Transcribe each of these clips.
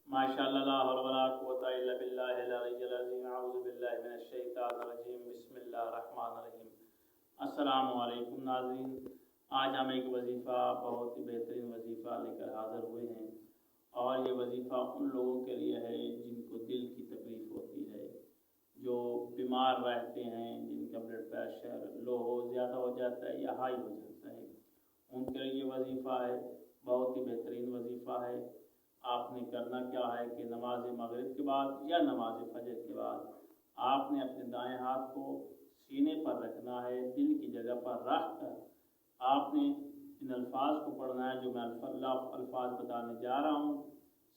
माशाअल्लाह ला हौला वला कुव्वता इल्ला बिल्लाहिल अलिय्यिल अज़ीम। अऊज़ु बिल्लाहि मिनश शैतानिर रजीम। बिस्मिल्लाहिर रहमानिर रहीम। अस्सलामु अलैकुम नाज़रीन, आज हम एक वजीफ़ा, बहुत ही बेहतरीन वजीफ़ा लेकर हाज़िर हुए हैं। और ये वजीफ़ा उन लोगों के लिए है जिनको दिल की तकलीफ़ होती है, जो बीमार रहते हैं, जिनका ब्लड प्रेशर लो हो ज़्यादा हो जाता है या हाई हो जाता है, उनके लिए ये वजीफ़ा है। बहुत ही बेहतरीन वजीफ़ा है। आपने करना क्या है कि नमाज मगरिब के बाद या नमाज फजर के बाद आपने अपने दाएं हाथ को सीने पर रखना है, दिल की जगह पर रख कर आपने इन अल्फाज को पढ़ना है जो मैं अल्फाज बताने जा रहा हूँ।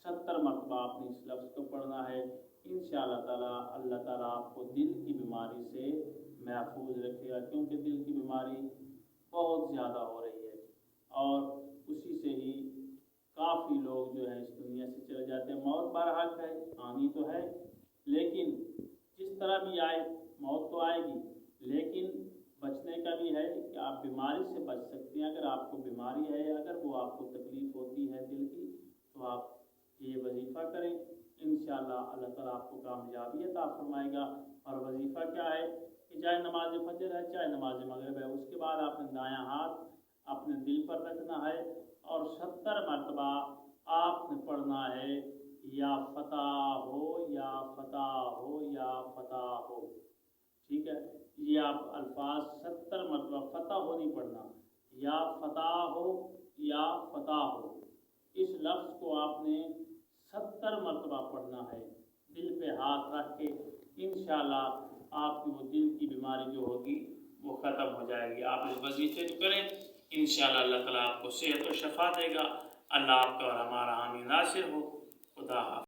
70 मरतबा आपने इस लफ्ज़ को पढ़ना है। इंशाअल्लाह ताला अल्लाह ताला आपको दिल की बीमारी से महफूज रखेगा, क्योंकि दिल की बीमारी बहुत ज़्यादा हो रही है और उसी से ही काफ़ी लोग जो है इस दुनिया से चले जाते हैं। मौत बरहक है, आनी तो है, लेकिन जिस तरह भी आए मौत तो आएगी, लेकिन बचने का भी है कि आप बीमारी से बच सकते हैं। अगर आपको बीमारी है, अगर वो आपको तकलीफ़ होती है दिल की, तो आप ये वजीफ़ा करें। इंशाअल्लाह अल्लाह ताला आपको कामयाबी अता फरमाएगा। और वजीफ़ा क्या है कि चाहे नमाज फजर है, चाहे नमाज मगरिब है, उसके बाद आपने दायां हाथ अपने दिल पर रखना है और 70 मरतबा आपने पढ़ना है, या फतह हो या फतह हो या फतह हो। ठीक है, ये आप अल्फाज 70 मरतबा, फतह हो नहीं पढ़ना, या फतह हो या फतह हो। इस लफ्ज़ को आपने 70 मरतबा पढ़ना है, दिल पे हाथ रख के। इंशाअल्लाह आपकी वो दिल की बीमारी जो होगी वो ख़त्म हो जाएगी। आप इस वजीफे को करें, इंशाअल्लाह अल्लाह ताला आपको सेहत और शफा देगा। अल्लाह आपका और हमारा हामी नासिर हो। खुदा हाफ़िज़।